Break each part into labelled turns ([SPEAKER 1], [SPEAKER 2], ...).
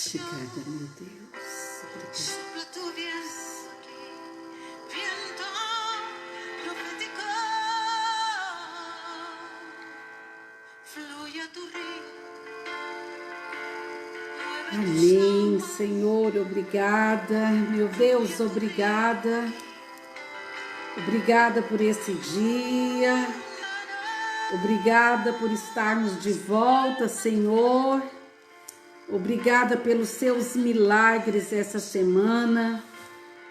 [SPEAKER 1] Obrigada, meu Deus. Obrigada.
[SPEAKER 2] Sopla tu viento profético, fluye a tu río.
[SPEAKER 1] Amém, Senhor, obrigada. Meu Deus, obrigada. Obrigada por esse dia. Obrigada por estarmos de volta, Senhor. Obrigada pelos seus milagres essa semana.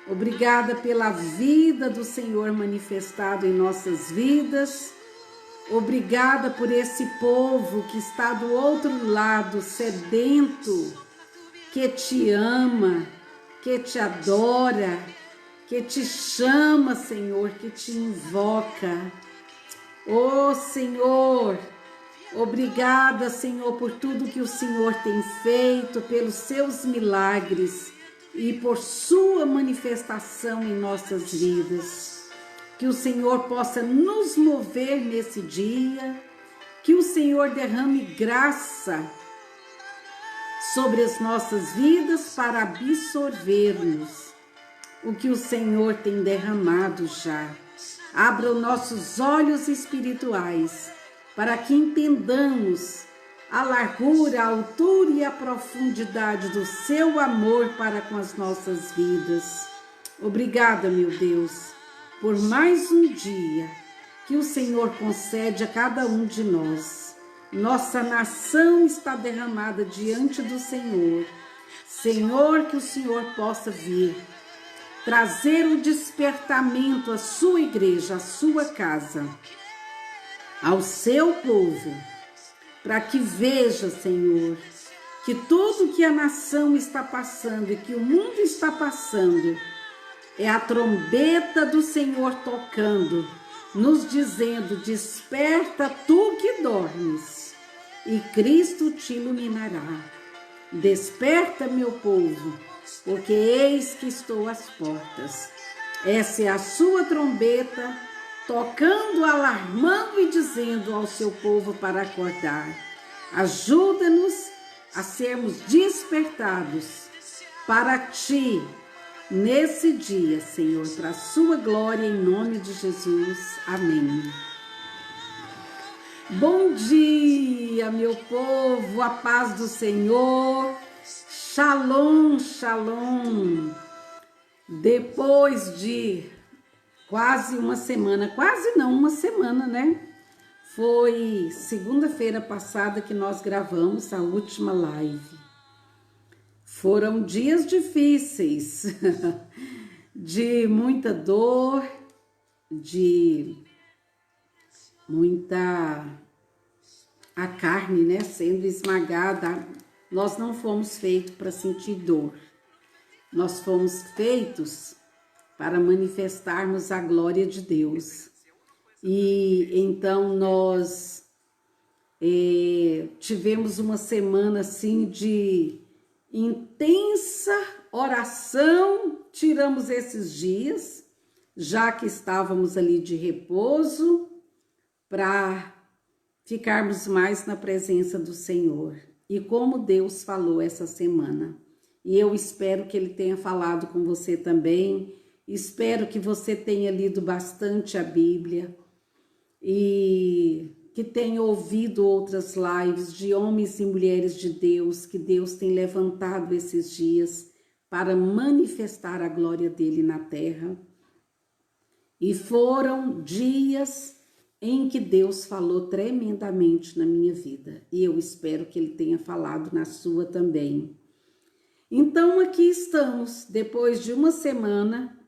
[SPEAKER 1] Obrigada pela vida do Senhor manifestado em nossas vidas. Obrigada por esse povo que está do outro lado, sedento, que te ama, que te adora, que te chama, Senhor, que te invoca. Oh, Senhor, obrigada, Senhor, por tudo que o Senhor tem feito, pelos seus milagres e por sua manifestação em nossas vidas. Que o Senhor possa nos mover nesse dia, que o Senhor derrame graça sobre as nossas vidas para absorvermos o que o Senhor tem derramado já. Abra os nossos olhos espirituais para que entendamos a largura, a altura e a profundidade do seu amor para com as nossas vidas. Obrigada, meu Deus, por mais um dia que o Senhor concede a cada um de nós. Nossa nação está derramada diante do Senhor. Senhor, que o Senhor possa vir trazer o despertamento à sua igreja, à sua casa, ao seu povo, para que veja, Senhor, que tudo que a nação está passando e que o mundo está passando é a trombeta do Senhor tocando, nos dizendo: desperta tu que dormes, e Cristo te iluminará. Desperta, meu povo, porque eis que estou às portas. Essa é a sua trombeta, tocando, alarmando e dizendo ao seu povo para acordar. Ajuda-nos a sermos despertados para ti nesse dia, Senhor, para a sua glória, em nome de Jesus. Amém. Bom dia, meu povo, a paz do Senhor. Shalom, shalom. Depois de quase uma semana, uma semana, né? Foi segunda-feira passada que nós gravamos a última live. Foram dias difíceis, de muita dor, de muita a carne, né, sendo esmagada. Nós não fomos feitos para sentir dor. Nós fomos feitos para manifestarmos a glória de Deus. E então nós tivemos uma semana assim de intensa oração. Tiramos esses dias, já que estávamos ali de repouso, para ficarmos mais na presença do Senhor. E como Deus falou essa semana. E eu espero que Ele tenha falado com você também. Espero que você tenha lido bastante a Bíblia e que tenha ouvido outras lives de homens e mulheres de Deus que Deus tem levantado esses dias para manifestar a glória dele na terra. E foram dias em que Deus falou tremendamente na minha vida. E eu espero que Ele tenha falado na sua também. Então aqui estamos, depois de uma semana.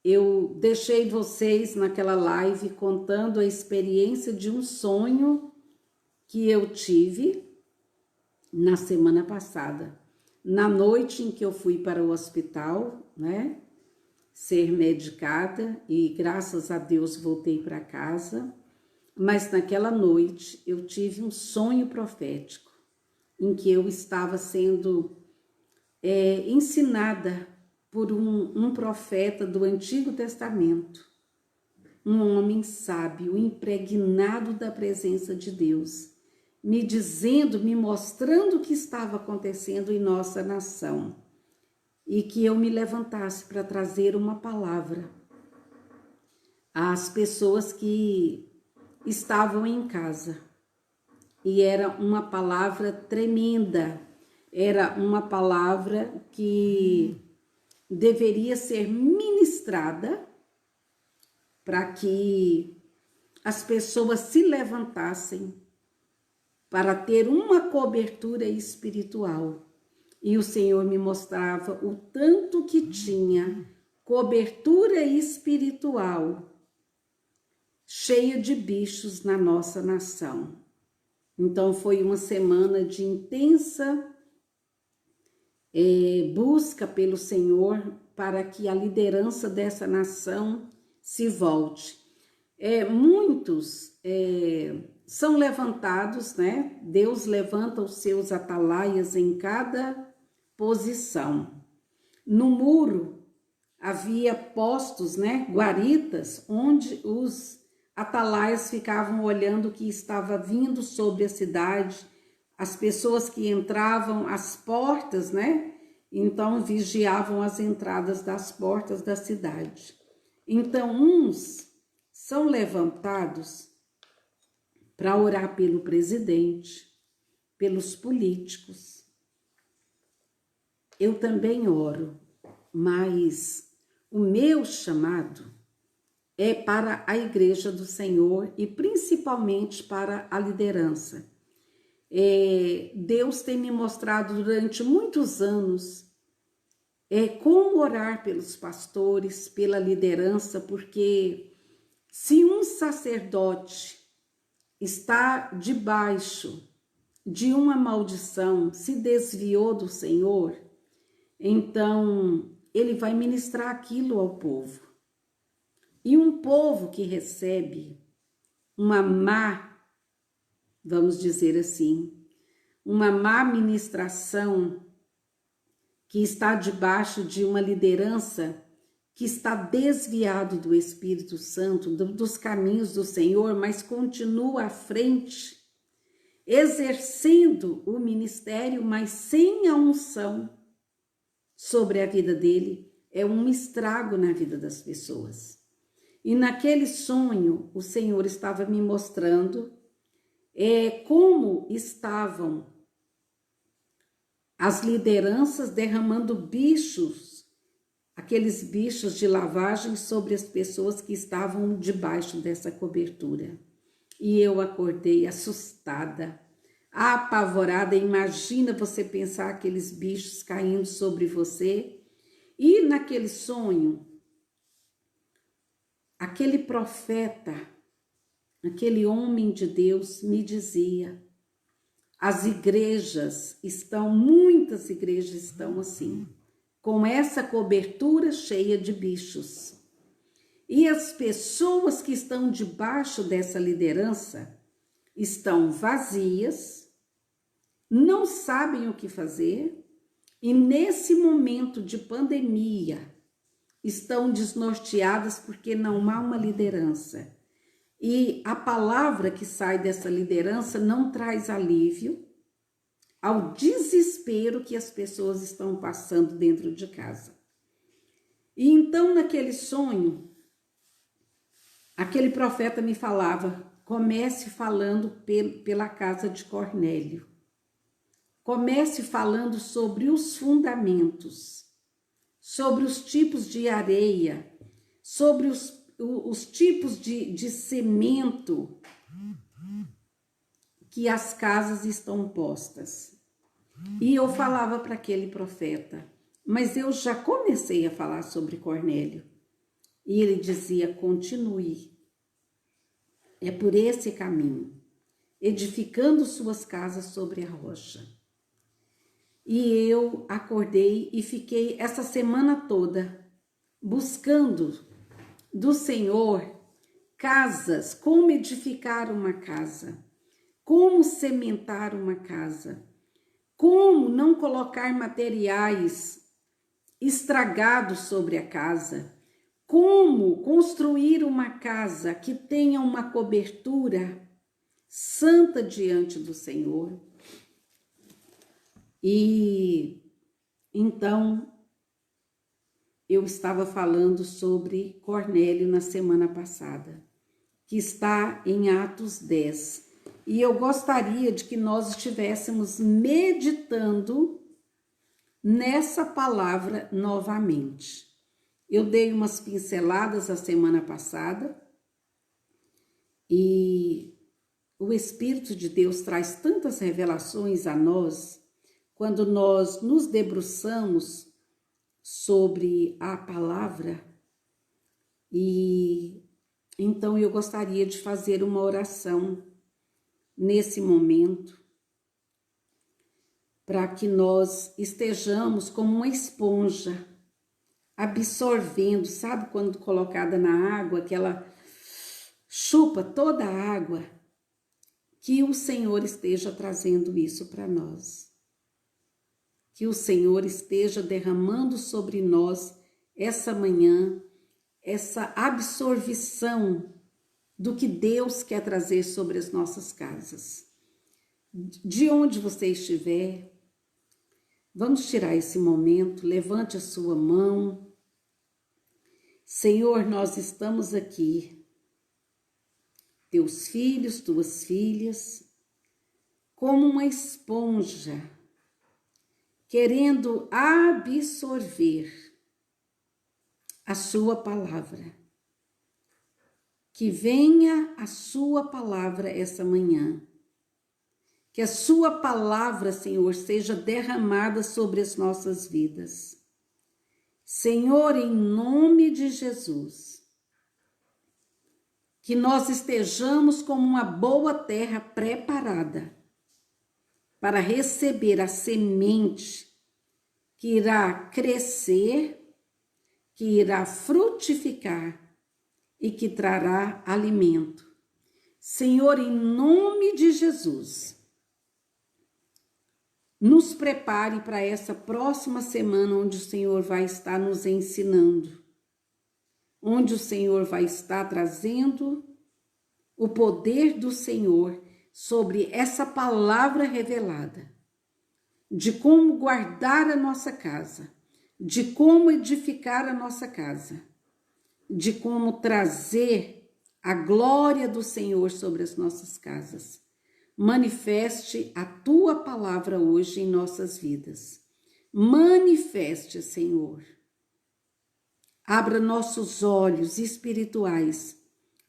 [SPEAKER 1] Eu deixei vocês naquela live contando a experiência de um sonho que eu tive na semana passada. Na noite em que eu fui para o hospital, né? Ser medicada, e graças a Deus voltei para casa. Mas naquela noite eu tive um sonho profético em que eu estava sendo ensinada por um profeta do Antigo Testamento, um homem sábio, impregnado da presença de Deus. me dizendo, me mostrando o que estava acontecendo em nossa nação e que eu me levantasse para trazer uma palavra às pessoas que estavam em casa. E era uma palavra tremenda, era uma palavra que deveria ser ministrada para que as pessoas se levantassem para ter uma cobertura espiritual. E o Senhor me mostrava o tanto que tinha cobertura espiritual cheia de bichos na nossa nação. Então foi uma semana de intensa busca pelo Senhor para que a liderança dessa nação se volte. Muitos são levantados, né? Deus levanta os seus atalaias em cada posição. No muro havia postos, né? Guaritas, onde os atalaias ficavam olhando o que estava vindo sobre a cidade, as pessoas que entravam, as portas, né? Então vigiavam as entradas das portas da cidade. Então uns são levantados para orar pelo presidente, pelos políticos. Eu também oro, mas o meu chamado é para a igreja do Senhor e principalmente para a liderança. Deus tem me mostrado durante muitos anos como orar pelos pastores, pela liderança, porque se um sacerdote está debaixo de uma maldição, se desviou do Senhor, então ele vai ministrar aquilo ao povo. E um povo que recebe uma má, vamos dizer assim, uma má ministração, que está debaixo de uma liderança que está desviado do Espírito Santo, dos caminhos do Senhor, mas continua à frente, exercendo o ministério, mas sem a unção sobre a vida dele, é um estrago na vida das pessoas. E naquele sonho, o Senhor estava me mostrando como estavam as lideranças derramando bichos, aqueles bichos de lavagem sobre as pessoas que estavam debaixo dessa cobertura. E eu acordei assustada, apavorada. Imagina você pensar aqueles bichos caindo sobre você. E naquele sonho, aquele profeta, aquele homem de Deus me dizia: as igrejas muitas igrejas estão assim, com essa cobertura cheia de bichos. E as pessoas que estão debaixo dessa liderança estão vazias, não sabem o que fazer, e nesse momento de pandemia estão desnorteadas porque não há uma liderança. E a palavra que sai dessa liderança não traz alívio ao desespero que as pessoas estão passando dentro de casa. E então, naquele sonho, aquele profeta me falava: comece falando pela casa de Cornélio. Comece falando sobre os fundamentos, sobre os tipos de areia, sobre os tipos de cimento que as casas estão postas. E eu falava para aquele profeta, mas eu já comecei a falar sobre Cornélio. E ele dizia: continue, é por esse caminho, edificando suas casas sobre a rocha. E eu acordei e fiquei essa semana toda buscando do Senhor casas, como edificar uma casa, como cimentar uma casa, como não colocar materiais estragados sobre a casa, como construir uma casa que tenha uma cobertura santa diante do Senhor. E então eu estava falando sobre Cornélio na semana passada, que está em Atos 10. E eu gostaria de que nós estivéssemos meditando nessa palavra novamente. Eu dei umas pinceladas a semana passada e o Espírito de Deus traz tantas revelações a nós quando nós nos debruçamos sobre a palavra. E então eu gostaria de fazer uma oração nesse momento, para que nós estejamos como uma esponja, absorvendo, sabe quando colocada na água, que ela chupa toda a água, que o Senhor esteja trazendo isso para nós. Que o Senhor esteja derramando sobre nós essa manhã, essa absorção do que Deus quer trazer sobre as nossas casas. De onde você estiver, vamos tirar esse momento, levante a sua mão. Senhor, nós estamos aqui, teus filhos, tuas filhas, como uma esponja, querendo absorver a sua palavra. Que venha a sua palavra essa manhã. Que a sua palavra, Senhor, seja derramada sobre as nossas vidas. Senhor, em nome de Jesus, que nós estejamos como uma boa terra preparada para receber a semente que irá crescer, que irá frutificar e que trará alimento. Senhor, em nome de Jesus, nos prepare para essa próxima semana onde o Senhor vai estar nos ensinando, onde o Senhor vai estar trazendo o poder do Senhor sobre essa palavra revelada, de como guardar a nossa casa, de como edificar a nossa casa, de como trazer a glória do Senhor sobre as nossas casas. Manifeste a tua palavra hoje em nossas vidas. Manifeste, Senhor. Abra nossos olhos espirituais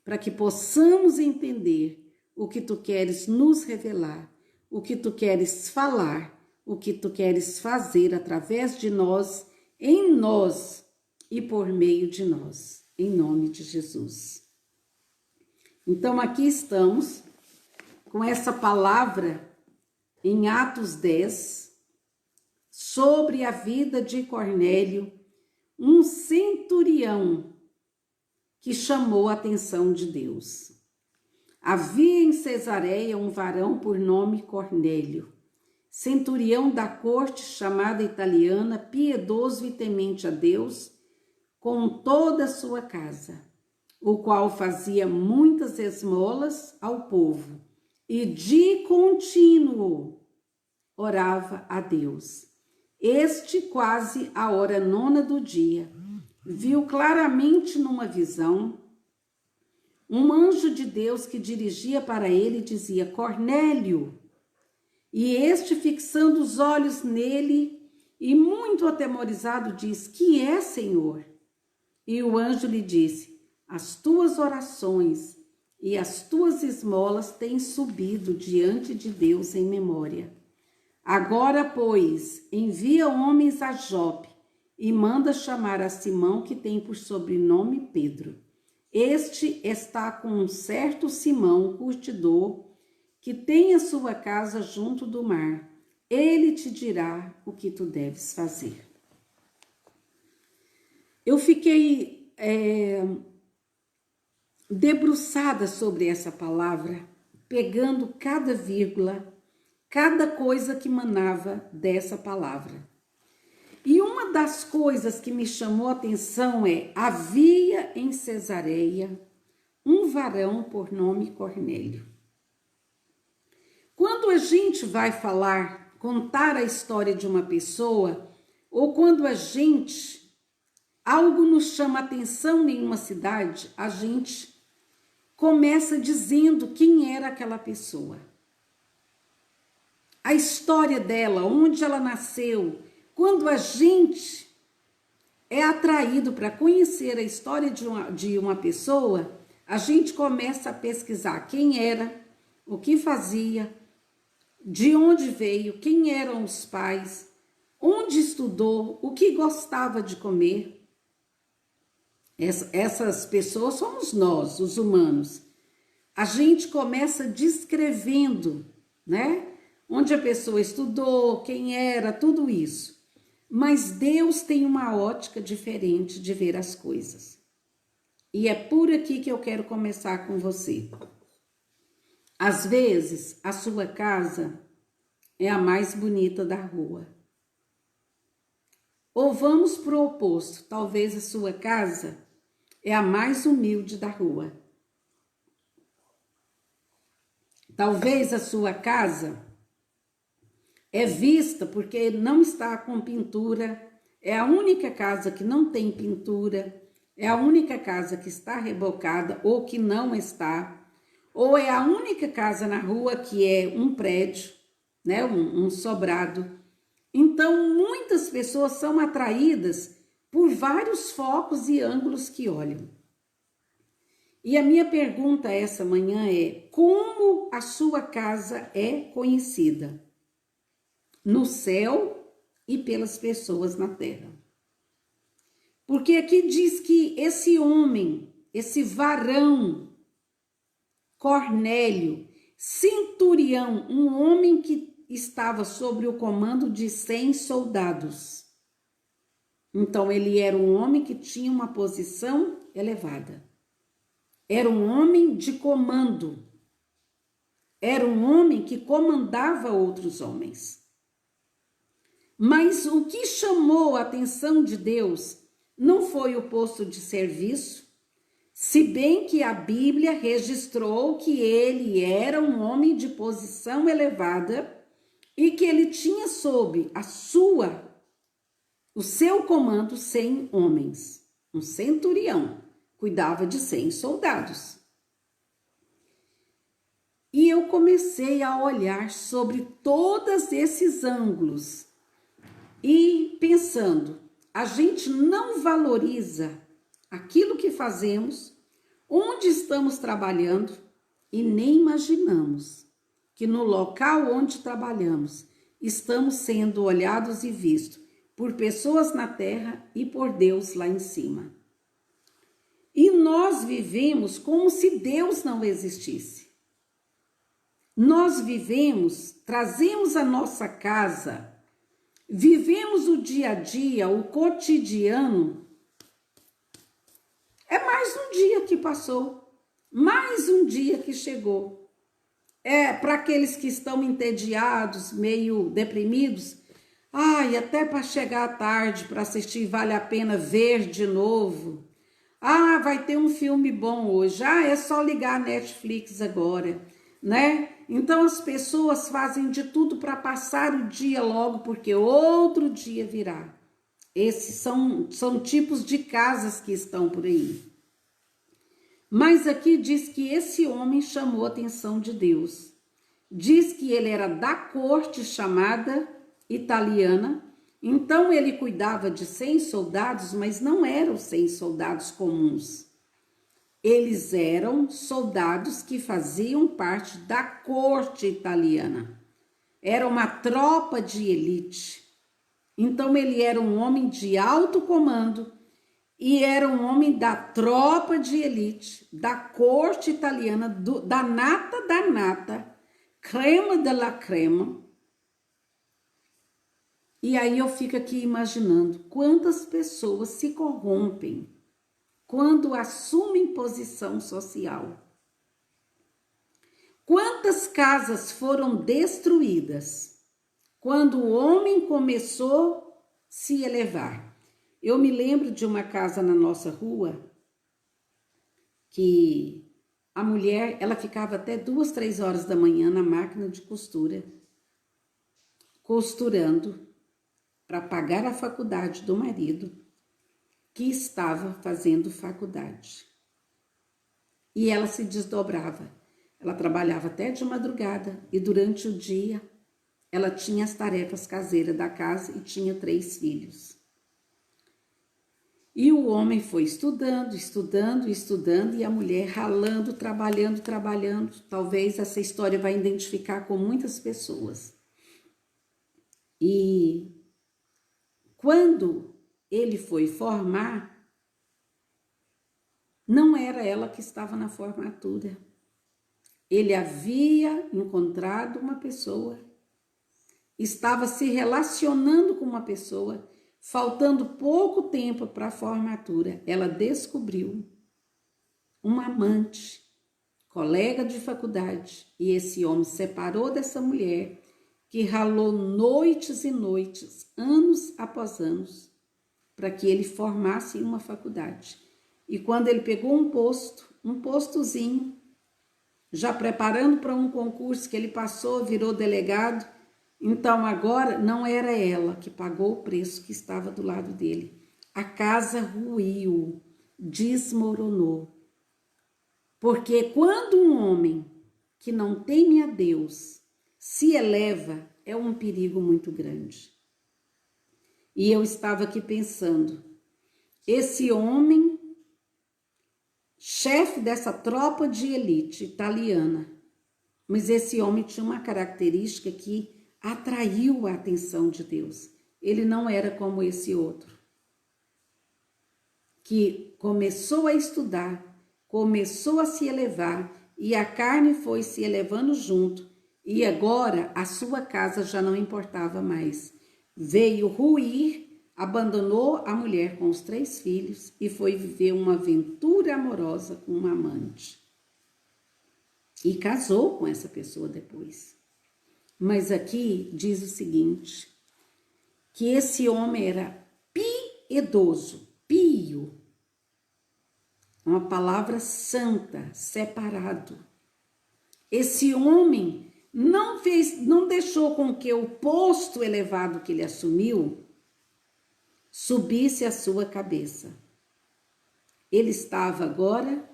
[SPEAKER 1] para que possamos entender o que tu queres nos revelar, o que tu queres falar, o que tu queres fazer através de nós, em nós e por meio de nós. Em nome de Jesus. Então aqui estamos com essa palavra em Atos 10 sobre a vida de Cornélio, um centurião que chamou a atenção de Deus. Havia em Cesareia um varão por nome Cornélio, centurião da corte chamada italiana, piedoso e temente a Deus, com toda a sua casa, o qual fazia muitas esmolas ao povo e de contínuo orava a Deus. Este, quase à hora 9 do dia, viu claramente numa visão um anjo de Deus que dirigia para ele e dizia: Cornélio. E este, fixando os olhos nele e muito atemorizado, diz: Que é, Senhor? E o anjo lhe disse: As tuas orações e as tuas esmolas têm subido diante de Deus em memória. Agora, pois, envia homens a Jope e manda chamar a Simão, que tem por sobrenome Pedro. Este está com um certo Simão, curtidor, que tem a sua casa junto do mar. Ele te dirá o que tu deves fazer. Eu fiquei debruçada sobre essa palavra, pegando cada vírgula, cada coisa que manava dessa palavra. E uma das coisas que me chamou a atenção havia em Cesareia um varão por nome Cornélio. quando a gente vai contar a história de uma pessoa, ou quando algo nos chama atenção em uma cidade, a gente começa dizendo quem era aquela pessoa. A história dela, onde ela nasceu. Quando a gente é atraído para conhecer a história de uma pessoa, a gente começa a pesquisar quem era, o que fazia, de onde veio, quem eram os pais, onde estudou, o que gostava de comer. Essas pessoas somos nós, os humanos. A gente começa descrevendo, né? Onde a pessoa estudou, quem era, tudo isso. Mas Deus tem uma ótica diferente de ver as coisas. E é por aqui que eu quero começar com você. Às vezes, a sua casa é a mais bonita da rua. Ou vamos para o oposto, talvez a sua casa é a mais humilde da rua. Talvez a sua casa é vista porque não está com pintura, é a única casa que não tem pintura, é a única casa que está rebocada ou que não está, ou é a única casa na rua que é um prédio, né, um sobrado. Então, muitas pessoas são atraídas por vários focos e ângulos que olham. E a minha pergunta essa manhã é: como a sua casa é conhecida? No céu e pelas pessoas na terra. Porque aqui diz que esse homem, esse varão, Cornélio, centurião, um homem que estava sob o comando de 100 soldados. Então, ele era um homem que tinha uma posição elevada. Era um homem de comando. Era um homem que comandava outros homens. Mas o que chamou a atenção de Deus não foi o posto de serviço, se bem que a Bíblia registrou que ele era um homem de posição elevada e que ele tinha sob o seu comando 100 homens. Um centurião cuidava de 100 soldados. E eu comecei a olhar sobre todos esses ângulos e pensando, a gente não valoriza aquilo que fazemos, onde estamos trabalhando e nem imaginamos que no local onde trabalhamos estamos sendo olhados e vistos por pessoas na terra e por Deus lá em cima. E nós vivemos como se Deus não existisse. Nós vivemos, trazemos a nossa casa, vivemos o dia a dia, o cotidiano. É mais um dia que passou, mais um dia que chegou. Para aqueles que estão entediados, meio deprimidos, até para chegar à tarde para assistir vale a pena ver de novo. Vai ter um filme bom hoje. É só ligar a Netflix agora, né? Então as pessoas fazem de tudo para passar o dia logo, porque outro dia virá. Esses são tipos de casas que estão por aí. Mas aqui diz que esse homem chamou a atenção de Deus. Diz que ele era da corte chamada italiana. Então ele cuidava de 100 soldados, mas não eram 100 soldados comuns. Eles eram soldados que faziam parte da corte italiana. Era uma tropa de elite. Então ele era um homem de alto comando e era um homem da tropa de elite, da corte italiana, da nata, crema della crema. E aí eu fico aqui imaginando quantas pessoas se corrompem quando assumem posição social. Quantas casas foram destruídas quando o homem começou a se elevar? Eu me lembro de uma casa na nossa rua que a mulher, ela ficava até 2, 3 horas da manhã na máquina de costura, costurando para pagar a faculdade do marido, que estava fazendo faculdade. E ela se desdobrava. Ela trabalhava até de madrugada e durante o dia ela tinha as tarefas caseiras da casa e tinha 3 filhos. E o homem foi estudando, estudando, estudando, e a mulher ralando, trabalhando, trabalhando. Talvez essa história vai identificar com muitas pessoas. E quando ele foi formar, não era ela que estava na formatura. Ele havia encontrado uma pessoa, estava se relacionando com uma pessoa, faltando pouco tempo para a formatura. Ela descobriu um amante, colega de faculdade, e esse homem separou dessa mulher, que ralou noites e noites, anos após anos, para que ele formasse uma faculdade. E quando ele pegou um postozinho, já preparando para um concurso que ele passou, virou delegado, então agora não era ela que pagou o preço que estava do lado dele. A casa ruiu, desmoronou. Porque quando um homem que não teme a Deus se eleva, é um perigo muito grande. E eu estava aqui pensando, esse homem, chefe dessa tropa de elite italiana, mas esse homem tinha uma característica que atraiu a atenção de Deus. Ele não era como esse outro, que começou a estudar, começou a se elevar, e a carne foi se elevando junto, e agora a sua casa já não importava mais. Veio ruir, abandonou a mulher com os 3 filhos e foi viver uma aventura amorosa com uma amante. E casou com essa pessoa depois. Mas aqui diz o seguinte, que esse homem era piedoso, pio, uma palavra santa, separado. Esse homem não deixou com que o posto elevado que ele assumiu subisse a sua cabeça. Ele estava agora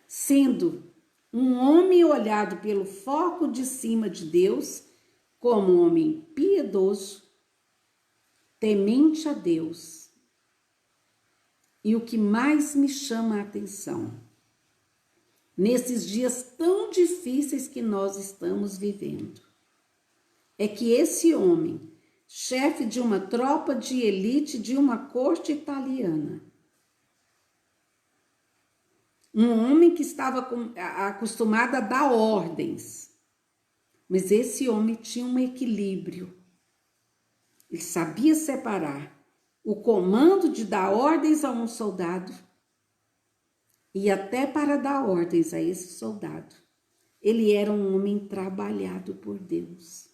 [SPEAKER 1] sendo um homem olhado pelo foco de cima de Deus, como um homem piedoso, temente a Deus. E o que mais me chama a atenção, nesses dias tão difíceis que nós estamos vivendo, é que esse homem, chefe de uma tropa de elite de uma corte italiana, um homem que estava acostumado a dar ordens, mas esse homem tinha um equilíbrio. Ele sabia separar o comando de dar ordens a um soldado e até para dar ordens a esse soldado. Ele era um homem trabalhado por Deus.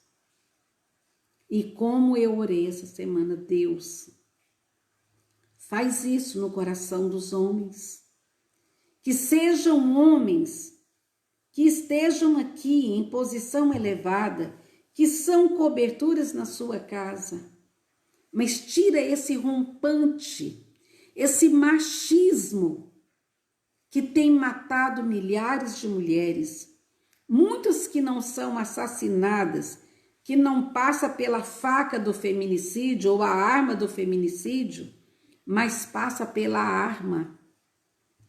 [SPEAKER 1] E como eu orei essa semana, Deus, faz isso no coração dos homens. Que sejam homens que estejam aqui em posição elevada, que são coberturas na sua casa, mas tira esse rompante, esse machismo que tem matado milhares de mulheres, muitas que não são assassinadas, que não passa pela faca do feminicídio ou a arma do feminicídio, mas passa pela arma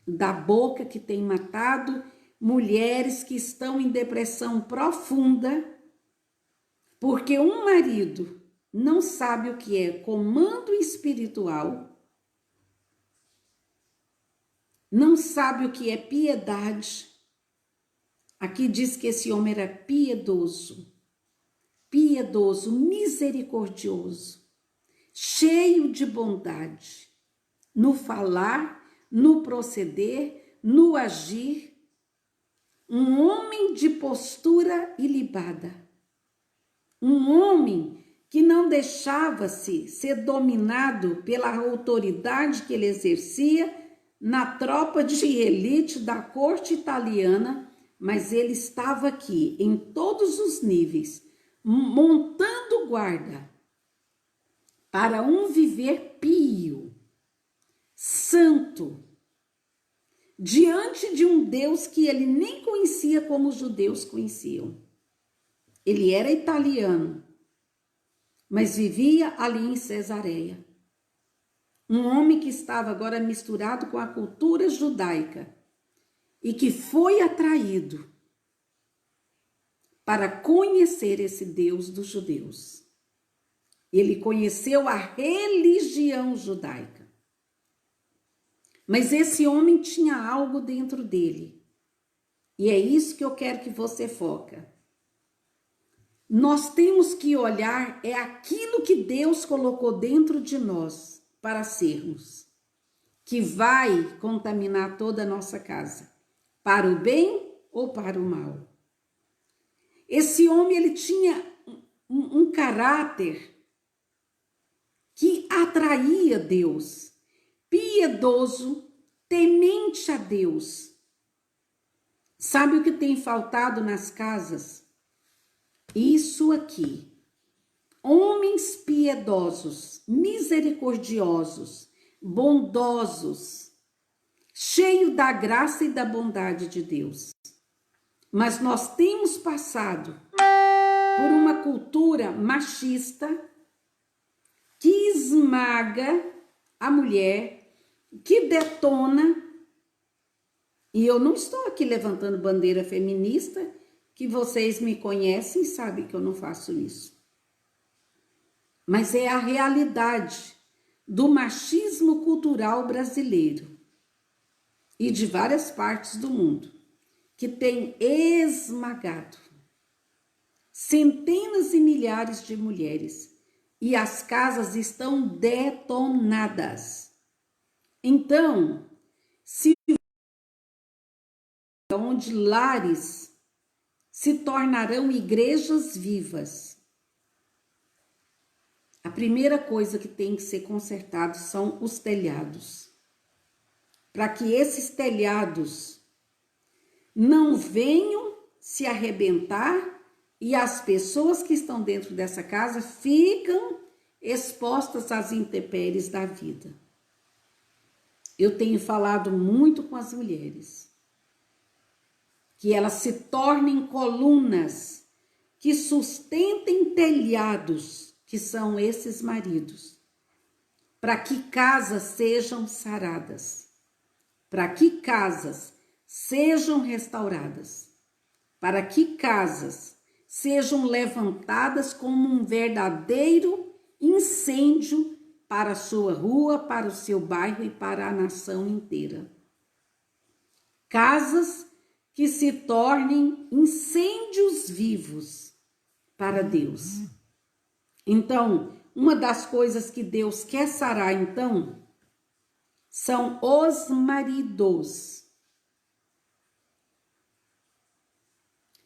[SPEAKER 1] da boca que tem matado mulheres que estão em depressão profunda, porque um marido não sabe o que é comando espiritual, não sabe o que é piedade. Aqui diz que esse homem era piedoso, misericordioso, cheio de bondade, no falar, no proceder, no agir, um homem de postura ilibada, um homem que não deixava-se ser dominado pela autoridade que ele exercia, na tropa de elite da corte italiana, mas ele estava aqui em todos os níveis, montando guarda para um viver pio, santo, diante de um Deus que ele nem conhecia como os judeus conheciam. Ele era italiano, mas vivia ali em Cesareia. Um homem que estava agora misturado com a cultura judaica e que foi atraído para conhecer esse Deus dos judeus. Ele conheceu a religião judaica. Mas esse homem tinha algo dentro dele. E é isso que eu quero que você foca. Nós temos que olhar é aquilo que Deus colocou dentro de nós para sermos, que vai contaminar toda a nossa casa, para o bem ou para o mal. Esse homem, ele tinha um caráter que atraía Deus, piedoso, temente a Deus. Sabe o que tem faltado nas casas? Isso aqui. Homens piedosos, misericordiosos, bondosos, cheios da graça e da bondade de Deus. Mas nós temos passado por uma cultura machista que esmaga a mulher, que detona. E eu não estou aqui levantando bandeira feminista, que vocês me conhecem e sabem que eu não faço isso. Mas é a realidade do machismo cultural brasileiro e de várias partes do mundo, que tem esmagado centenas e milhares de mulheres e as casas estão detonadas. Então, se onde lares se tornarão igrejas vivas, a primeira coisa que tem que ser consertado são os telhados, para que esses telhados não venham se arrebentar e as pessoas que estão dentro dessa casa ficam expostas às intempéries da vida. Eu tenho falado muito com as mulheres, que elas se tornem colunas que sustentem telhados, que são esses maridos, para que casas sejam saradas, para que casas sejam restauradas, para que casas sejam levantadas como um verdadeiro incêndio para a sua rua, para o seu bairro e para a nação inteira. Casas que se tornem incêndios vivos para Deus. Então, uma das coisas que Deus quer sarar, então, são os maridos.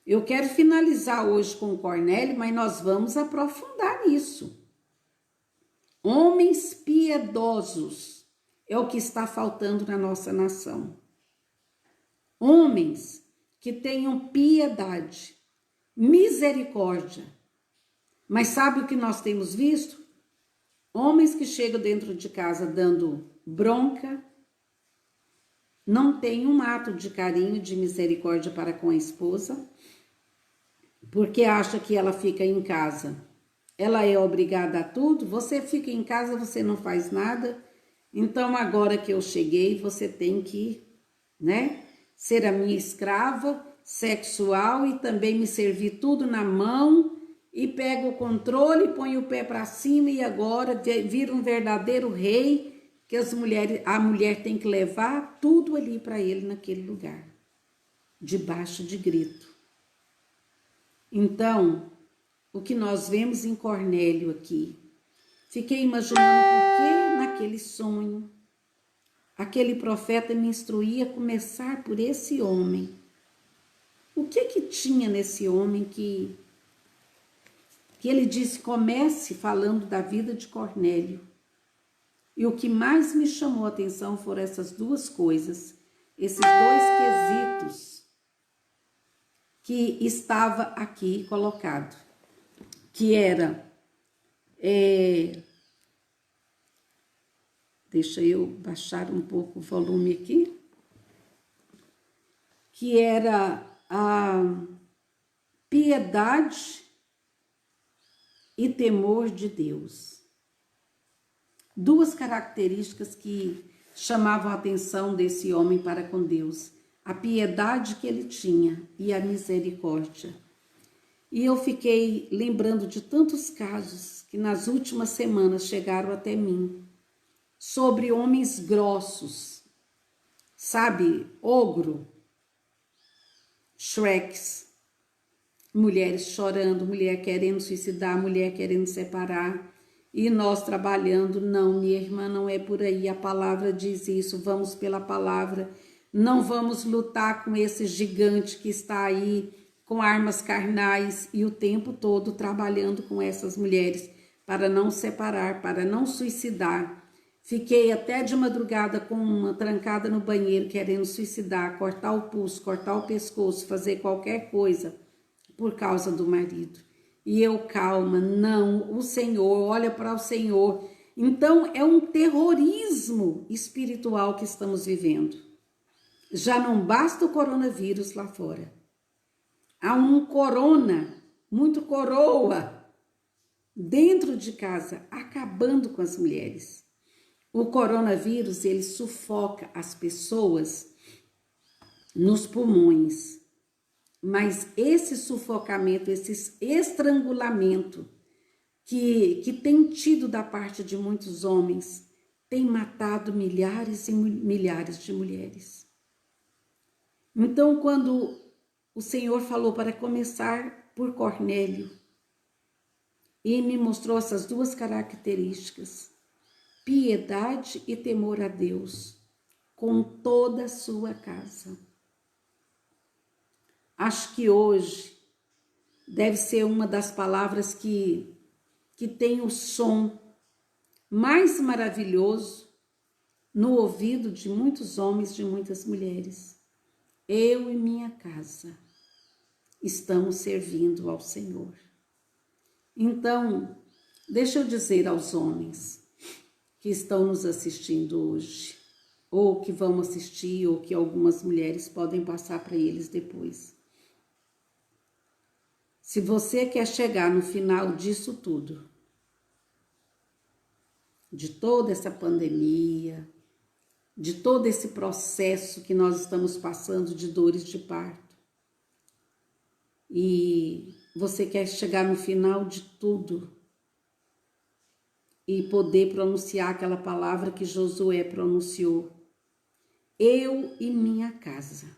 [SPEAKER 1] Eu quero finalizar hoje com o Cornélio, mas nós vamos aprofundar nisso. Homens piedosos é o que está faltando na nossa nação. Homens que tenham piedade, misericórdia. Mas sabe o que nós temos visto? Homens que chegam dentro de casa dando bronca, não tem um ato de carinho, de misericórdia para com a esposa, porque acha que ela fica em casa, ela é obrigada a tudo. Você fica em casa, você não faz nada, então agora que eu cheguei, você tem que, ser a minha escrava sexual e também me servir tudo na mão, e pega o controle, põe o pé para cima e agora vira um verdadeiro rei, que a mulher tem que levar tudo ali para ele naquele lugar, debaixo de grito. Então, o que nós vemos em Cornélio aqui, fiquei imaginando porque naquele sonho, aquele profeta me instruía a começar por esse homem. O que tinha nesse homem que ele disse, comece falando da vida de Cornélio. E o que mais me chamou a atenção foram essas duas coisas, esses dois quesitos que estava aqui colocado, que era, deixa eu baixar um pouco o volume aqui, que era a piedade e temor de Deus. Duas características que chamavam a atenção desse homem para com Deus. A piedade que ele tinha e a misericórdia. E eu fiquei lembrando de tantos casos que nas últimas semanas chegaram até mim, sobre homens grossos, sabe, ogro, Shreks, mulheres chorando, mulher querendo suicidar, mulher querendo separar, e nós trabalhando. Não, minha irmã, não é por aí, a palavra diz isso, vamos pela palavra, não vamos lutar com esse gigante que está aí com armas carnais e o tempo todo trabalhando com essas mulheres para não separar, para não suicidar. Fiquei até de madrugada com uma trancada no banheiro querendo suicidar, cortar o pulso, cortar o pescoço, fazer qualquer coisa por causa do marido. E eu, calma, não, o Senhor, olha para o Senhor. Então é um terrorismo espiritual que estamos vivendo. Já não basta o coronavírus lá fora. Há um corona, muito coroa, dentro de casa, acabando com as mulheres. O coronavírus, ele sufoca as pessoas nos pulmões. Mas esse sufocamento, esse estrangulamento que tem tido da parte de muitos homens, tem matado milhares e milhares de mulheres. Então, quando o Senhor falou para começar por Cornélio, e me mostrou essas duas características, piedade e temor a Deus, com toda a sua casa. Acho que hoje deve ser uma das palavras que tem o som mais maravilhoso no ouvido de muitos homens, de muitas mulheres. Eu e minha casa estamos servindo ao Senhor. Então, deixa eu dizer aos homens que estão nos assistindo hoje, ou que vão assistir, ou que algumas mulheres podem passar para eles depois. Se você quer chegar no final disso tudo, de toda essa pandemia, de todo esse processo que nós estamos passando de dores de parto, e você quer chegar no final de tudo e poder pronunciar aquela palavra que Josué pronunciou: eu e minha casa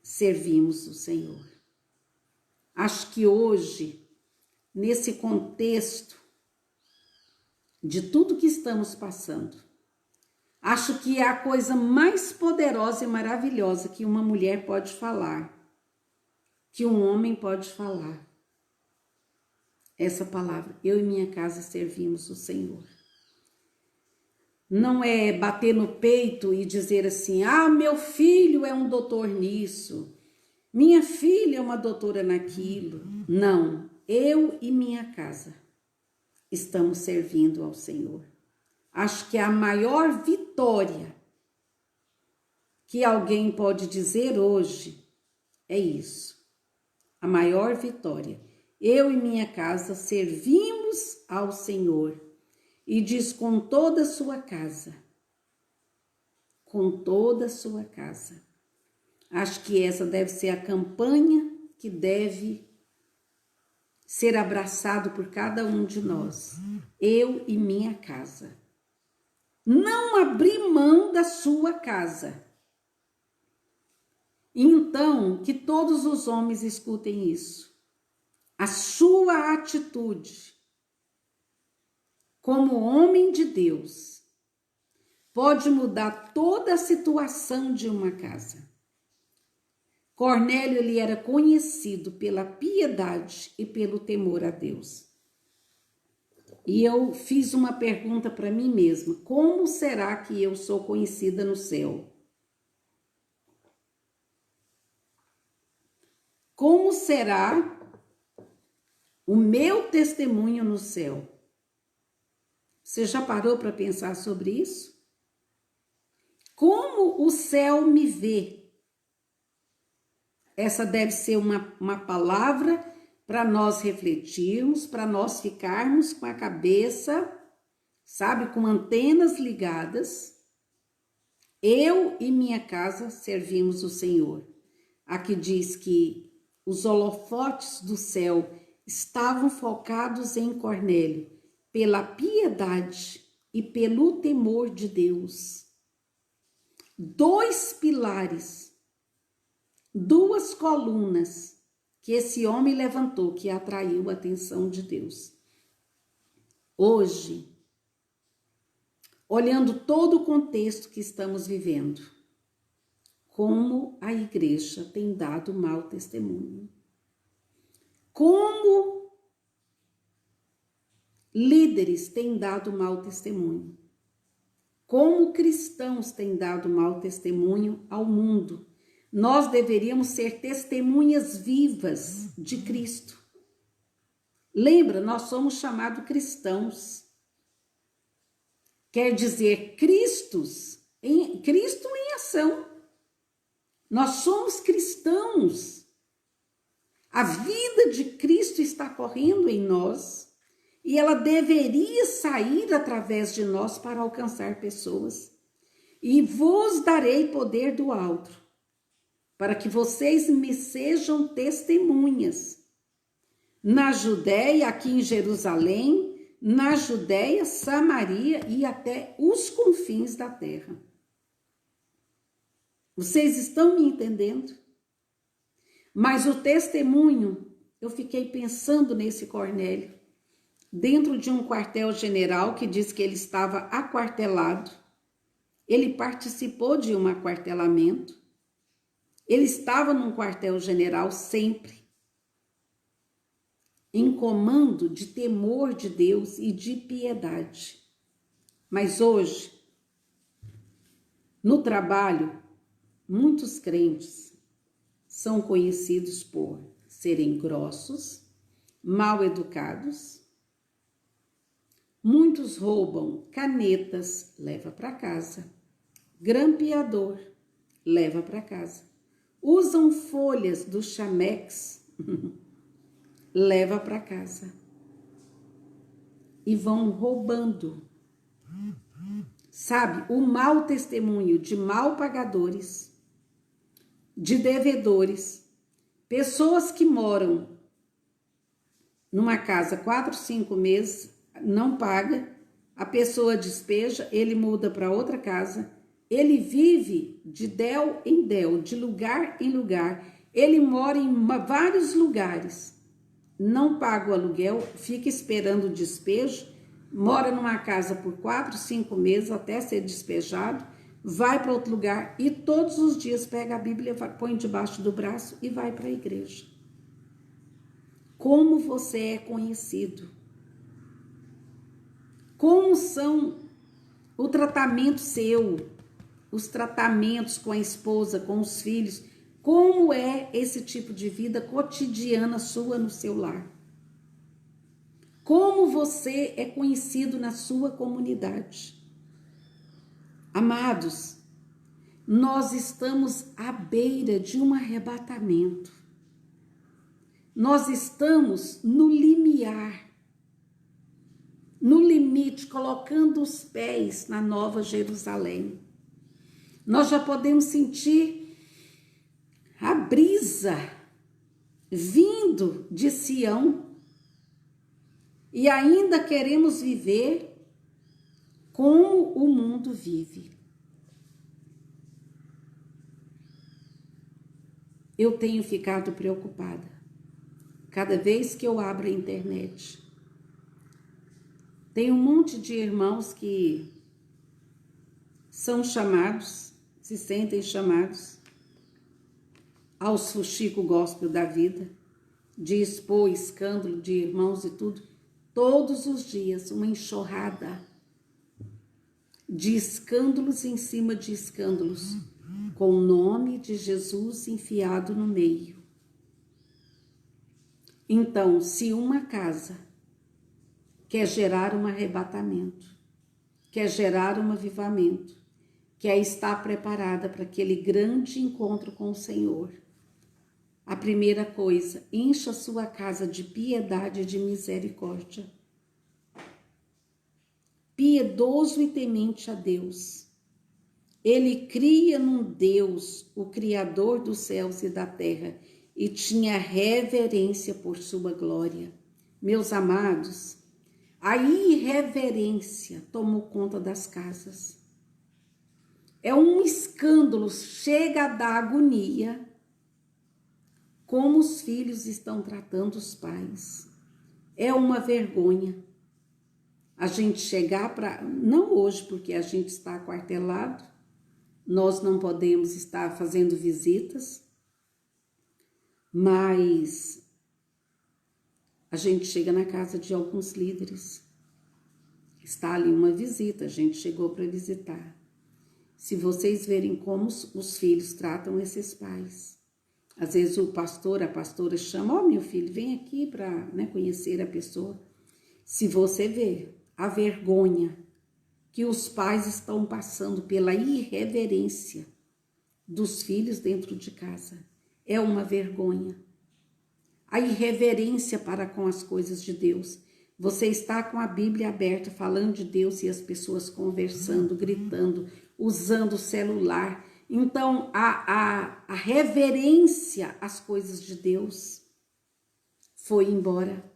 [SPEAKER 1] servimos o Senhor. Acho que hoje, nesse contexto de tudo que estamos passando, acho que é a coisa mais poderosa e maravilhosa que uma mulher pode falar, que um homem pode falar. Essa palavra, eu e minha casa servimos o Senhor. Não é bater no peito e dizer assim: ah, meu filho é um doutor nisso, minha filha é uma doutora naquilo. Não, eu e minha casa estamos servindo ao Senhor. Acho que a maior vitória que alguém pode dizer hoje é isso. A maior vitória. Eu e minha casa servimos ao Senhor. E diz: com toda a sua casa. Com toda a sua casa. Acho que essa deve ser a campanha que deve ser abraçado por cada um de nós. Eu e minha casa. Não abrir mão da sua casa. Então, que todos os homens escutem isso. A sua atitude como homem de Deus pode mudar toda a situação de uma casa. Cornélio, ele era conhecido pela piedade e pelo temor a Deus. E eu fiz uma pergunta para mim mesma: como será que eu sou conhecida no céu? Como será o meu testemunho no céu? Você já parou para pensar sobre isso? Como o céu me vê? Essa deve ser uma palavra para nós refletirmos, para nós ficarmos com a cabeça, sabe, com antenas ligadas. Eu e minha casa servimos o Senhor. Aqui diz que os holofotes do céu estavam focados em Cornélio, pela piedade e pelo temor de Deus. 2 pilares, 2 colunas que esse homem levantou, que atraiu a atenção de Deus. Hoje, olhando todo o contexto que estamos vivendo, como a igreja tem dado mau testemunho. Como líderes têm dado mau testemunho. Como cristãos têm dado mau testemunho ao mundo. Nós deveríamos ser testemunhas vivas de Cristo. Lembra, nós somos chamados cristãos. Quer dizer, Cristo em ação. Nós somos cristãos. A vida de Cristo está correndo em nós e ela deveria sair através de nós para alcançar pessoas. E vos darei poder do alto, para que vocês me sejam testemunhas. Na Judéia, aqui em Jerusalém, na Judéia, Samaria e até os confins da terra. Vocês estão me entendendo? Mas o testemunho, eu fiquei pensando nesse Cornélio, dentro de um quartel-general que diz que ele estava aquartelado. Ele participou de um aquartelamento. Ele estava num quartel-general sempre, em comando de temor de Deus e de piedade. Mas hoje, no trabalho, muitos crentes são conhecidos por serem grossos, mal educados. Muitos roubam canetas, leva para casa. Grampeador, leva para casa. Usam folhas do chamex, leva para casa. E vão roubando. Sabe, o mau testemunho de mal pagadores, de devedores, pessoas que moram numa casa 4, 5 meses, não paga, a pessoa despeja, ele muda para outra casa, ele vive de del em del, de lugar em lugar, ele mora em vários lugares, não paga o aluguel, fica esperando o despejo, mora numa casa por 4, 5 meses até ser despejado, vai para outro lugar e todos os dias pega a Bíblia, põe debaixo do braço e vai para a igreja. Como você é conhecido? Como são o tratamento seu, os tratamentos com a esposa, com os filhos? Como é esse tipo de vida cotidiana sua no seu lar? Como você é conhecido na sua comunidade? Amados, nós estamos à beira de um arrebatamento. Nós estamos no limiar, no limite, colocando os pés na Nova Jerusalém. Nós já podemos sentir a brisa vindo de Sião e ainda queremos viver como o mundo vive. Eu tenho ficado preocupada. Cada vez que eu abro a internet, tem um monte de irmãos que são chamados, se sentem chamados aos fuxico gospel da vida, de expor escândalo de irmãos e tudo. todos os dias uma enxurrada de escândalos em cima de escândalos, com o nome de Jesus enfiado no meio. Então, se uma casa quer gerar um arrebatamento, quer gerar um avivamento, quer estar preparada para aquele grande encontro com o Senhor, a primeira coisa, encha sua casa de piedade e de misericórdia. Piedoso e temente a Deus. Ele cria num Deus, o Criador dos céus e da terra, e tinha reverência por sua glória. Meus amados, a irreverência tomou conta das casas. É um escândalo, chega a dar agonia como os filhos estão tratando os pais. É uma vergonha. A gente chegar para... Não hoje, porque a gente está aquartelado, nós não podemos estar fazendo visitas, mas a gente chega na casa de alguns líderes. Está ali uma visita, a gente chegou para visitar. Se vocês verem como os filhos tratam esses pais. Às vezes o pastor, a pastora chama, ó, meu filho, vem aqui para conhecer a pessoa. Se você ver a vergonha que os pais estão passando pela irreverência dos filhos dentro de casa, é uma vergonha. A irreverência para com as coisas de Deus. Você está com a Bíblia aberta, falando de Deus e as pessoas conversando, gritando, usando o celular. Então, a reverência às coisas de Deus foi embora.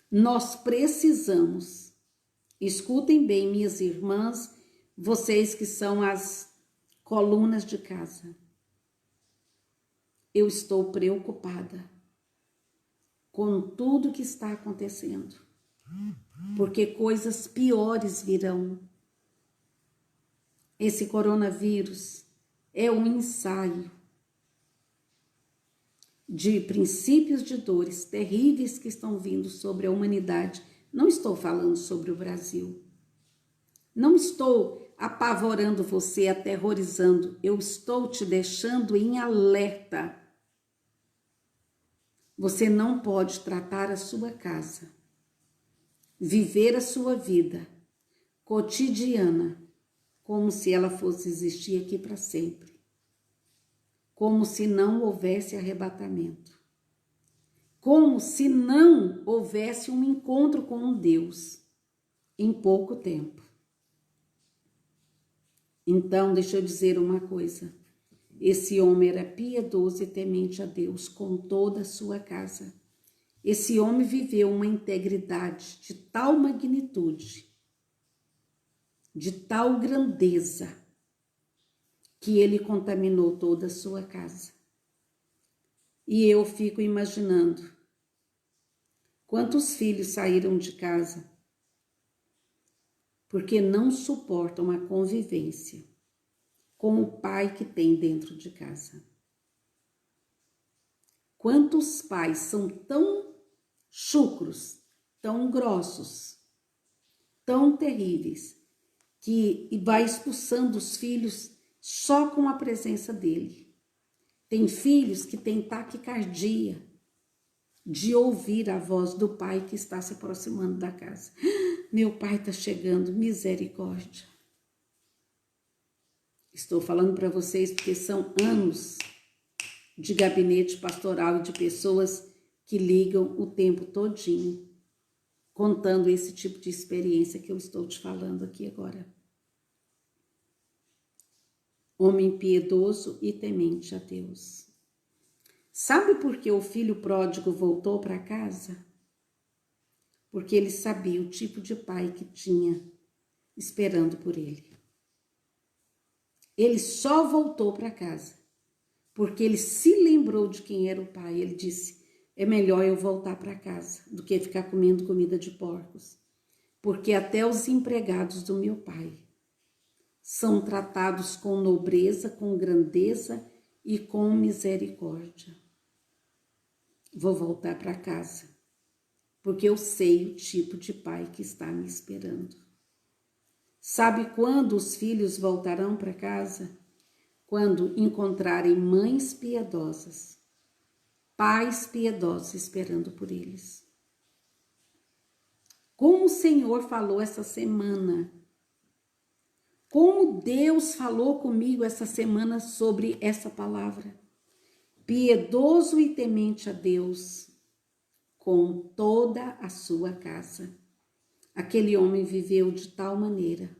[SPEAKER 1] Nós precisamos, escutem bem, minhas irmãs, vocês que são as colunas de casa. Eu estou preocupada com tudo que está acontecendo, porque coisas piores virão. Esse coronavírus é um ensaio de princípios de dores terríveis que estão vindo sobre a humanidade. Não estou falando sobre o Brasil. Não estou apavorando você, aterrorizando. Eu estou te deixando em alerta. Você não pode tratar a sua casa, viver a sua vida cotidiana como se ela fosse existir aqui para sempre. Como se não houvesse arrebatamento. Como se não houvesse um encontro com um Deus em pouco tempo. Então, deixa eu dizer uma coisa. Esse homem era piedoso e temente a Deus com toda a sua casa. Esse homem viveu uma integridade de tal magnitude, de tal grandeza, que ele contaminou toda a sua casa. E eu fico imaginando quantos filhos saíram de casa porque não suportam a convivência com o pai que tem dentro de casa. Quantos pais são tão chucros, tão grossos, tão terríveis, que vai expulsando os filhos só com a presença dele. Tem filhos que têm taquicardia de ouvir a voz do pai que está se aproximando da casa. Meu pai está chegando, misericórdia. Estou falando para vocês porque são anos de gabinete pastoral e de pessoas que ligam o tempo todinho, contando esse tipo de experiência que eu estou te falando aqui agora. Homem piedoso e temente a Deus. Sabe por que o filho pródigo voltou para casa? Porque ele sabia o tipo de pai que tinha esperando por ele. Ele só voltou para casa porque ele se lembrou de quem era o pai. Ele disse, é melhor eu voltar para casa do que ficar comendo comida de porcos, porque até os empregados do meu pai são tratados com nobreza, com grandeza e com misericórdia. Vou voltar para casa, porque eu sei o tipo de pai que está me esperando. Sabe quando os filhos voltarão para casa? Quando encontrarem mães piedosas, pais piedosos esperando por eles. Como o Senhor falou essa semana, como Deus falou comigo essa semana sobre essa palavra. Piedoso e temente a Deus, com toda a sua casa. Aquele homem viveu de tal maneira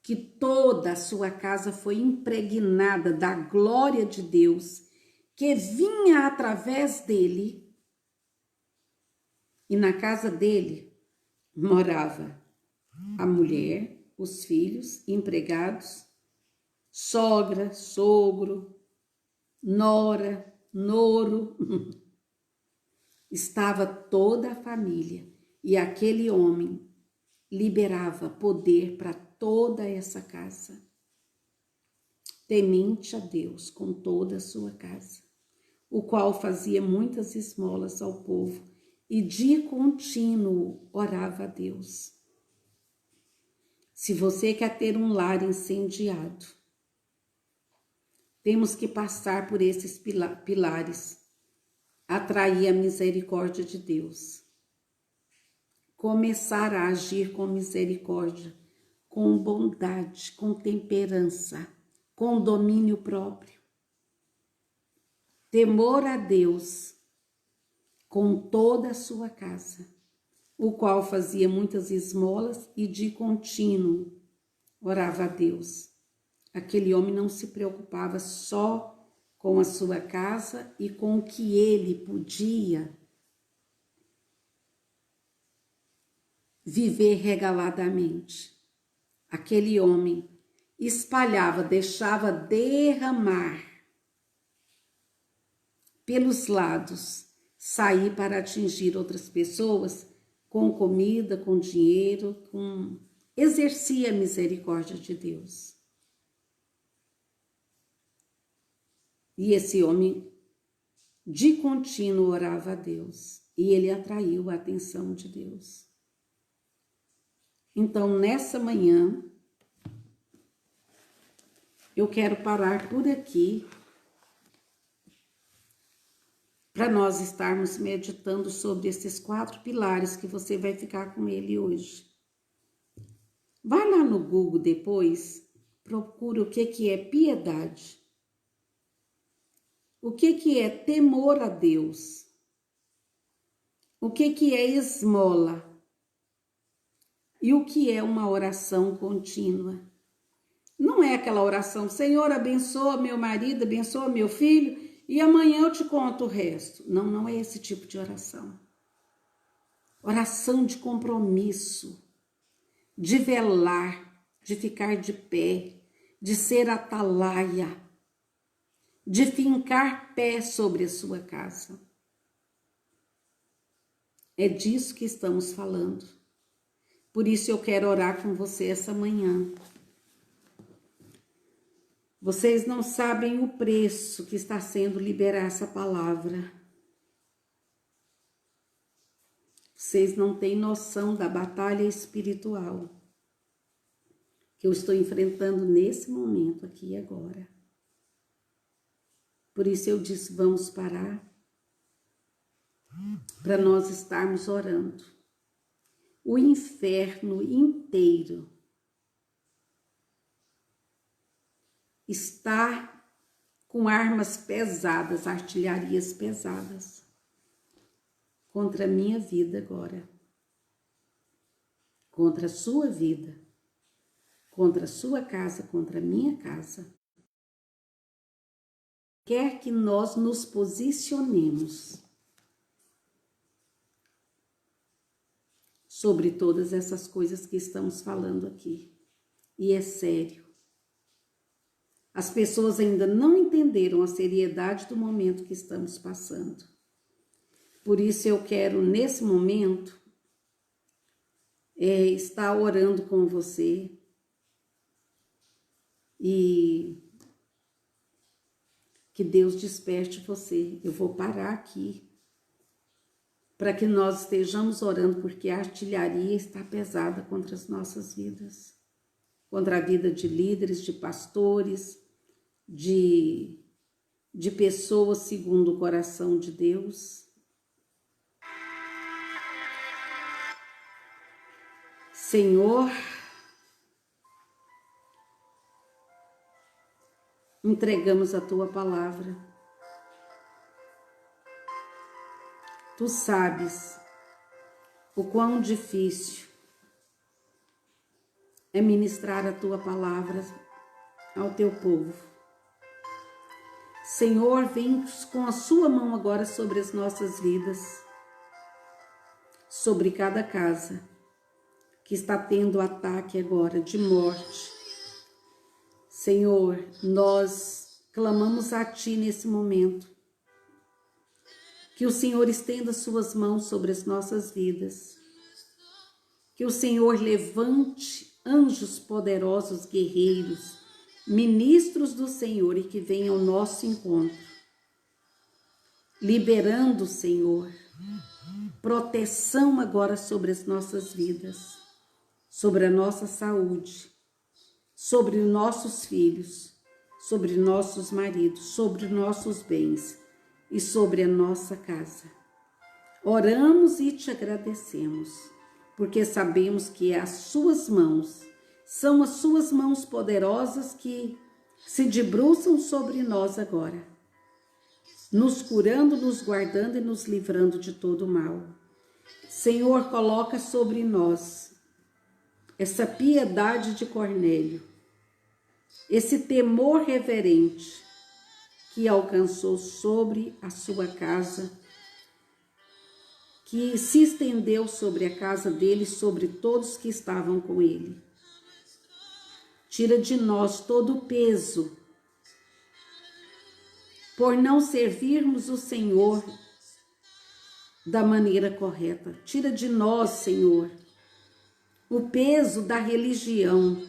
[SPEAKER 1] que toda a sua casa foi impregnada da glória de Deus, que vinha através dele. E na casa dele morava a mulher, os filhos, empregados, sogra, sogro, nora, noro. Estava toda a família e aquele homem liberava poder para toda essa casa. Temente a Deus com toda a sua casa, o qual fazia muitas esmolas ao povo e de contínuo orava a Deus. Se você quer ter um lar incendiado, temos que passar por esses pilares, atrair a misericórdia de Deus, começar a agir com misericórdia, com bondade, com temperança, com domínio próprio, temor a Deus com toda a sua casa, o qual fazia muitas esmolas e de contínuo orava a Deus. Aquele homem não se preocupava só com a sua casa e com o que ele podia viver regaladamente. Aquele homem espalhava, deixava derramar pelos lados, sair para atingir outras pessoas com comida, com dinheiro, exercia a misericórdia de Deus. E esse homem de contínuo orava a Deus e ele atraiu a atenção de Deus. Então, nessa manhã, eu quero parar por aqui para nós estarmos meditando sobre esses 4 pilares que você vai ficar com ele hoje. Vai lá no Google depois, procura o que é piedade, o que é temor a Deus, o que é esmola e o que é uma oração contínua. Não é aquela oração, Senhor, abençoa meu marido, abençoa meu filho e amanhã eu te conto o resto. Não, não é esse tipo de oração. Oração de compromisso, de velar, de ficar de pé, de ser atalaia, de fincar pé sobre a sua casa. É disso que estamos falando. Por isso eu quero orar com você essa manhã. Vocês não sabem o preço que está sendo liberar essa palavra. Vocês não têm noção da batalha espiritual que eu estou enfrentando nesse momento aqui e agora. Por isso eu disse, vamos parar para nós estarmos orando. O inferno inteiro está com armas pesadas, artilharias pesadas contra a minha vida agora, contra a sua vida, contra a sua casa, contra a minha casa. Quer que nós nos posicionemos sobre todas essas coisas que estamos falando aqui. E é sério. As pessoas ainda não entenderam a seriedade do momento que estamos passando. Por isso eu quero, nesse momento, estar orando com você e que Deus desperte você. Eu vou parar aqui para que nós estejamos orando, porque a artilharia está pesada contra as nossas vidas, contra a vida de líderes, de pastores, de pessoas segundo o coração de Deus. Senhor, entregamos a Tua palavra. Tu sabes o quão difícil é ministrar a Tua palavra ao Teu povo. Senhor, vem com a Sua mão agora sobre as nossas vidas, sobre cada casa que está tendo ataque agora de morte. Senhor, nós clamamos a Ti nesse momento, que o Senhor estenda suas mãos sobre as nossas vidas, que o Senhor levante anjos poderosos, guerreiros, ministros do Senhor, e que venham ao nosso encontro, liberando, Senhor, proteção agora sobre as nossas vidas, sobre a nossa saúde, sobre os nossos filhos, sobre nossos maridos, sobre nossos bens e sobre a nossa casa. Oramos e te agradecemos, porque sabemos que as suas mãos, são as suas mãos poderosas que se debruçam sobre nós agora, nos curando, nos guardando e nos livrando de todo o mal. Senhor, coloca sobre nós essa piedade de Cornélio, esse temor reverente que alcançou sobre a sua casa, que se estendeu sobre a casa dele, sobre todos que estavam com ele. Tira de nós todo o peso por não servirmos o Senhor da maneira correta. Tira de nós, Senhor, o peso da religião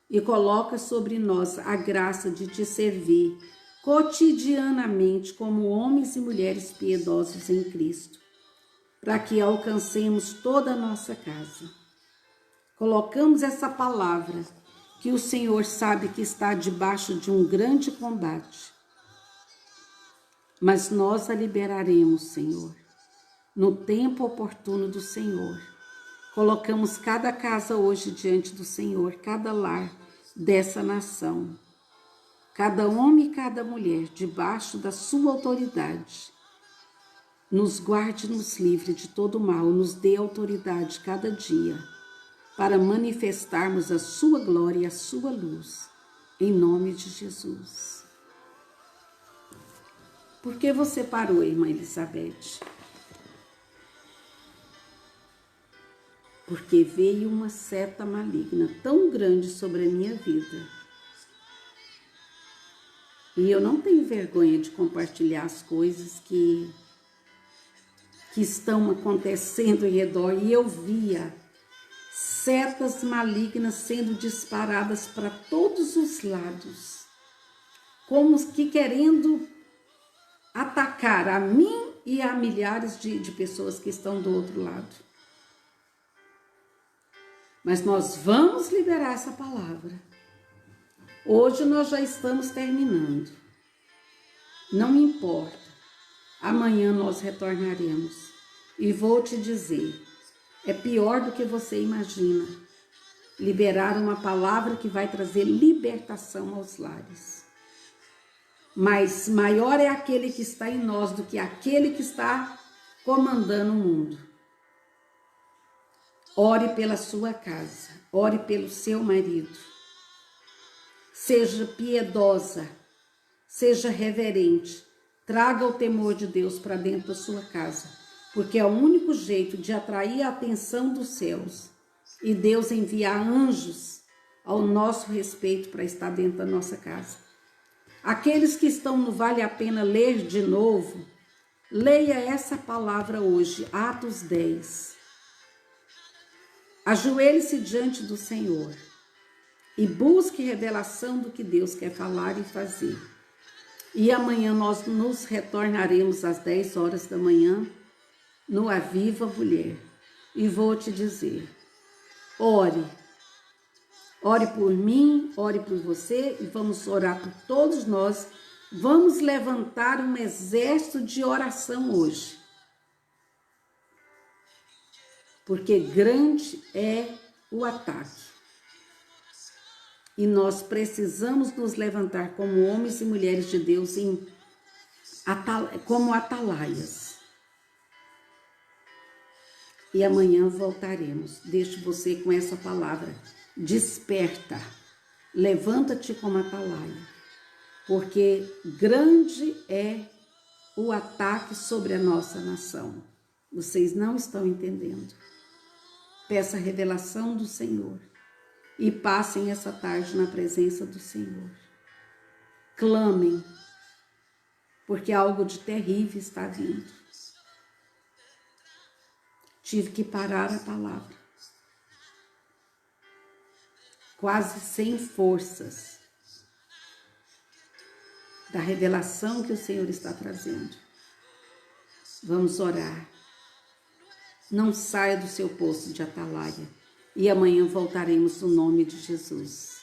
[SPEAKER 1] e coloca sobre nós a graça de te servir cotidianamente como homens e mulheres piedosos em Cristo, para que alcancemos toda a nossa casa. Colocamos essa palavra que o Senhor sabe que está debaixo de um grande combate, mas nós a liberaremos, Senhor, no tempo oportuno do Senhor. Colocamos cada casa hoje diante do Senhor, cada lar dessa nação, cada homem e cada mulher debaixo da sua autoridade. Nos guarde e nos livre de todo mal, nos dê autoridade cada dia para manifestarmos a sua glória e a sua luz, em nome de Jesus. Por que você parou, irmã Elizabeth? Porque veio uma seta maligna tão grande sobre a minha vida. E eu não tenho vergonha de compartilhar as coisas que estão acontecendo em redor. E eu via setas malignas sendo disparadas para todos os lados, como que querendo atacar a mim e a milhares de pessoas que estão do outro lado. Mas nós vamos liberar essa palavra. Hoje nós já estamos terminando. Não importa. Amanhã nós retornaremos. E vou te dizer, é pior do que você imagina. Liberar uma palavra que vai trazer libertação aos lares. Mas maior é aquele que está em nós do que aquele que está comandando o mundo. Ore pela sua casa, ore pelo seu marido. Seja piedosa, seja reverente. Traga o temor de Deus para dentro da sua casa, porque é o único jeito de atrair a atenção dos céus e Deus enviar anjos ao nosso respeito para estar dentro da nossa casa. Aqueles que estão no Vale a Pena ler de novo, leia essa palavra hoje, Atos 10. Ajoelhe-se diante do Senhor e busque revelação do que Deus quer falar e fazer. E amanhã nós nos retornaremos às 10 horas da manhã no Aviva Mulher. E vou te dizer, ore. Ore por mim, ore por você e vamos orar por todos nós. Vamos levantar um exército de oração hoje. Porque grande é o ataque. E nós precisamos nos levantar como homens e mulheres de Deus como atalaias. E amanhã voltaremos. Deixo você com essa palavra. Desperta. Levanta-te como atalaia. Porque grande é o ataque sobre a nossa nação. Vocês não estão entendendo. Peça a revelação do Senhor. E passem essa tarde na presença do Senhor. Clamem. Porque algo de terrível está vindo. Tive que parar a palavra. Quase sem forças. Da revelação que o Senhor está trazendo. Vamos orar. Não saia do seu posto de atalaia. E amanhã voltaremos no nome de Jesus.